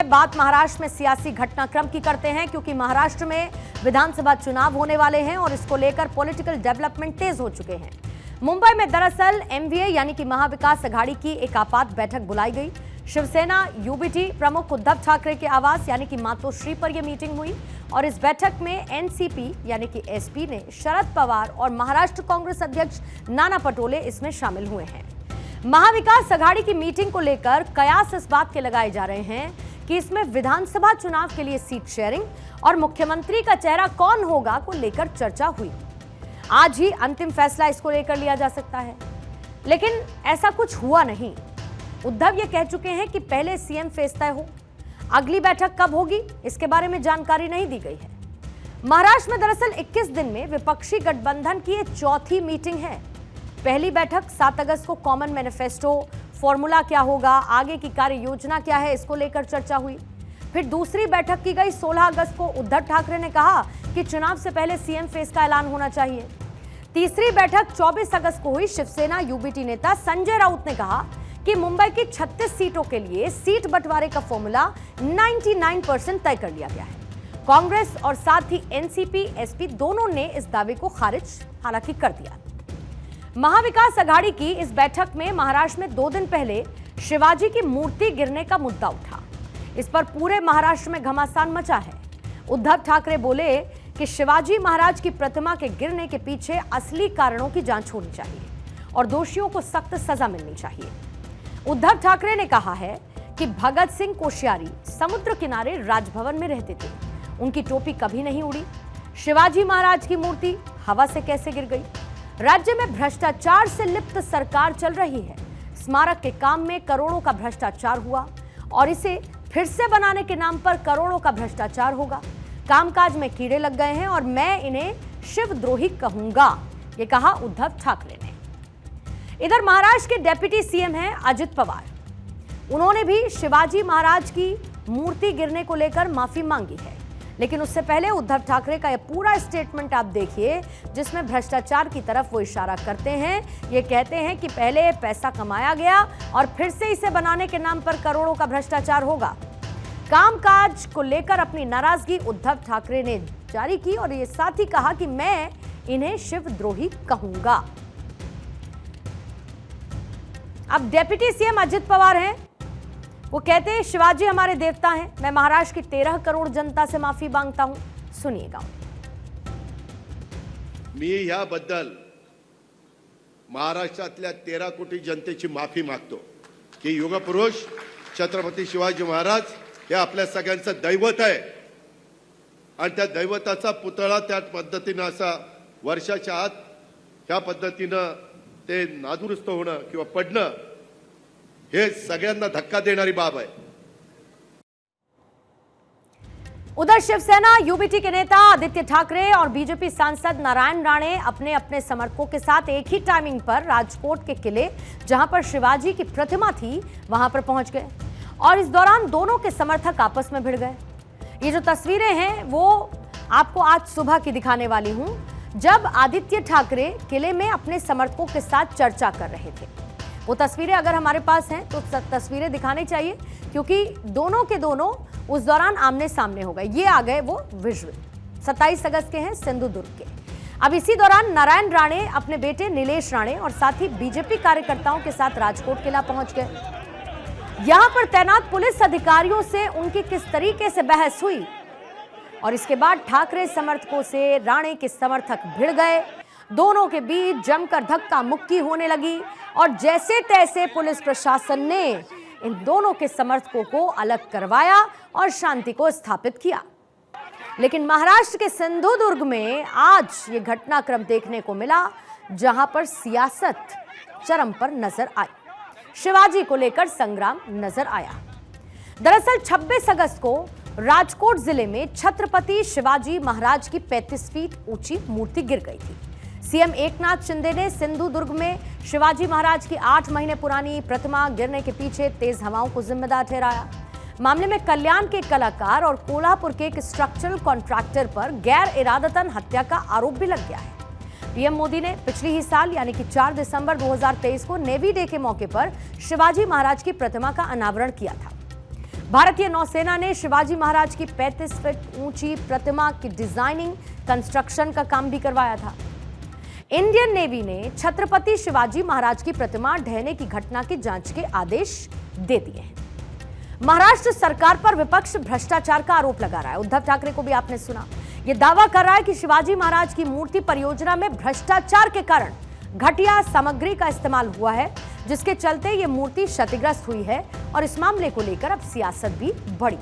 बात महाराष्ट्र में सियासी घटनाक्रम की करते हैं, क्योंकि महाराष्ट्र में विधानसभा चुनाव होने वाले हैं और इसको लेकर पॉलिटिकल डेवलपमेंट तेज हो चुके हैं। मुंबई में दरअसल एमवीए यानी कि महाविकास अघाड़ी की एक आपात बैठक बुलाई गई। शिवसेना यूबीटी प्रमुख उद्धव ठाकरे के आवास यानी कि मातोश्री पर यह मीटिंग हुई और इस बैठक में एनसीपी यानी कि एसपी ने शरद पवार और महाराष्ट्र कांग्रेस अध्यक्ष नाना पटोले इसमें शामिल हुए हैं। महाविकास अघाड़ी की मीटिंग को लेकर कयास इस बात के लगाए जा रहे हैं कि इसमें विधानसभा चुनाव के लिए सीट शेयरिंग और मुख्यमंत्री का चेहरा कौन होगा को लेकर चर्चा हुई। आज ही अंतिम फैसला इसको लेकर लिया जा सकता है, लेकिन ऐसा कुछ हुआ नहीं। उद्धव ये कह चुके हैं कि पहले सीएम फेस तय हो, अगली बैठक कब होगी इसके बारे में जानकारी नहीं दी गई है। महाराष्ट्र में दरअसल 21 दिन में विपक्षी गठबंधन की ये चौथी मीटिंग है। पहली बैठक 7 अगस्त को कॉमन मैनिफेस्टो, फॉर्मूला क्या होगा, आगे की कार्य योजना क्या है, इसको लेकर चर्चा हुई। फिर दूसरी बैठक की गई 16 अगस्त को। उद्धव ठाकरे ने कहा कि चुनाव से पहले सीएम फेस का ऐलान होना चाहिए। तीसरी बैठक 24 अगस्त को हुई। शिवसेना यूबीटी नेता संजय राउत ने कहा कि मुंबई की 36 सीटों के लिए सीट बंटवारे का फॉर्मूला 99% तय कर लिया गया है। कांग्रेस और साथ ही एनसीपी एसपी दोनों ने इस दावे को खारिज हालांकि कर दिया। महाविकास अघाड़ी की इस बैठक में महाराष्ट्र में 2 दिन पहले शिवाजी की मूर्ति गिरने का मुद्दा उठा। इस पर पूरे महाराष्ट्र में घमासान मचा है। उद्धव ठाकरे बोले कि शिवाजी महाराज की प्रतिमा के गिरने के पीछे असली कारणों की जांच होनी चाहिए और दोषियों को सख्त सजा मिलनी चाहिए। उद्धव ठाकरे ने कहा है कि भगत सिंह कोश्यारी समुद्र किनारे राजभवन में रहते थे, उनकी टोपी कभी नहीं उड़ी। शिवाजी महाराज की मूर्ति हवा से कैसे गिर गई? राज्य में भ्रष्टाचार से लिप्त सरकार चल रही है। स्मारक के काम में करोड़ों का भ्रष्टाचार हुआ और इसे फिर से बनाने के नाम पर करोड़ों का भ्रष्टाचार होगा। कामकाज में कीड़े लग गए हैं और मैं इन्हें शिवद्रोही कहूंगा, ये कहा उद्धव ठाकरे ने। इधर महाराष्ट्र के डेप्यूटी सीएम हैं अजित पवार। उन्होंने भी शिवाजी महाराज की मूर्ति गिरने को लेकर माफी मांगी है, लेकिन उससे पहले उद्धव ठाकरे का यह पूरा स्टेटमेंट आप देखिए, जिसमें भ्रष्टाचार की तरफ वो इशारा करते हैं। ये कहते हैं कि पहले पैसा कमाया गया और फिर से इसे बनाने के नाम पर करोड़ों का भ्रष्टाचार होगा। कामकाज को लेकर अपनी नाराजगी उद्धव ठाकरे ने जारी की और ये साथ ही कहा कि मैं इन्हें शिवद्रोही कहूंगा। अब डेप्यूटी सीएम अजित पवार हैं, वो कहते हैं शिवाजी हमारे देवता हैं। मैं महाराष्ट्र की 13 करोड़ जनता से माफी मांगता हूं, सुनिएगा। मी याबद्दल महाराष्ट्रातल्या 13 कोटी जनतेची माफी मागतो की युगपुरुष छत्रपती शिवाजी महाराज हे आपल्या सगळ्यांचं दैवत आहे आणि त्या दैवताचा पुतळा त्या पद्धतीने असा वर्षाच्या आत ह्या पद्धतीने ते नादुरुस्त होणं किंवा पडणं हे सगळ्यांना धक्का देणारी बाब है। उधर शिवसेना यूबीटी के नेता आदित्य ठाकरे और बीजेपी सांसद नारायण राणे अपने अपने समर्थकों के साथ एक ही टाइमिंग पर राजकोट के किले, जहां पर शिवाजी की प्रतिमा थी, वहां पर पहुंच गए और इस दौरान दोनों के समर्थक आपस में भिड़ गए। ये जो तस्वीरें हैं वो आपको आज सुबह की दिखाने वाली हूं, जब आदित्य ठाकरे किले में अपने समर्थकों के साथ चर्चा कर रहे थे। वो तस्वीरें अगर हमारे पास हैं तो तस्वीरें दिखानी चाहिए, क्योंकि दोनों के दोनों उस दौरान आमने सामने हो गए। ये आ गए वो विजुअल, 27 अगस्त के हैं, सिंधुदुर्ग के। अब इसी दौरान नारायण राणे अपने बेटे नीलेश राणे और साथ ही बीजेपी कार्यकर्ताओं के साथ राजकोट किला पहुंच गए। यहां पर तैनात पुलिस अधिकारियों से उनकी किस तरीके से बहस हुई और इसके बाद ठाकरे समर्थकों से राणे के समर्थक भिड़ गए। दोनों के बीच जमकर धक्का मुक्की होने लगी और जैसे तैसे पुलिस प्रशासन ने इन दोनों के समर्थकों को अलग करवाया और शांति को स्थापित किया। लेकिन महाराष्ट्र के सिंधुदुर्ग में आज ये घटनाक्रम देखने को मिला, जहां पर सियासत चरम पर नजर आई। शिवाजी को लेकर संग्राम नजर आया। दरअसल 26 अगस्त को राजकोट जिले में छत्रपति शिवाजी महाराज की 35 फीट ऊंची मूर्ति गिर गई थी। सीएम एकनाथ शिंदे ने सिंधुदुर्ग में शिवाजी महाराज की 8 महीने पुरानी प्रतिमा गिरने के पीछे तेज हवाओं को जिम्मेदार ठहराया। मामले में कल्याण के कलाकार और कोल्हापुर के एक स्ट्रक्चरल कॉन्ट्रैक्टर पर गैर इरादतन हत्या का आरोप भी लग गया है। पीएम मोदी ने पिछले ही साल यानी कि 4 दिसंबर 2023 को नेवी डे के मौके पर शिवाजी महाराज की प्रतिमा का अनावरण किया था। भारतीय नौसेना ने शिवाजी महाराज की 35 फीट ऊंची प्रतिमा की डिजाइनिंग कंस्ट्रक्शन का काम भी करवाया था। इंडियन नेवी ने छत्रपति शिवाजी महाराज की प्रतिमा ढहने की घटना की जांच के आदेश दे दिए हैं। महाराष्ट्र सरकार पर विपक्ष भ्रष्टाचार का आरोप लगा रहा है। उद्धव ठाकरे को भी आपने सुना, यह दावा कर रहा है कि शिवाजी महाराज की मूर्ति परियोजना में भ्रष्टाचार के कारण घटिया सामग्री का इस्तेमाल हुआ है, जिसके चलते यह मूर्ति क्षतिग्रस्त हुई है और इस मामले को लेकर अब सियासत भी बढ़ी।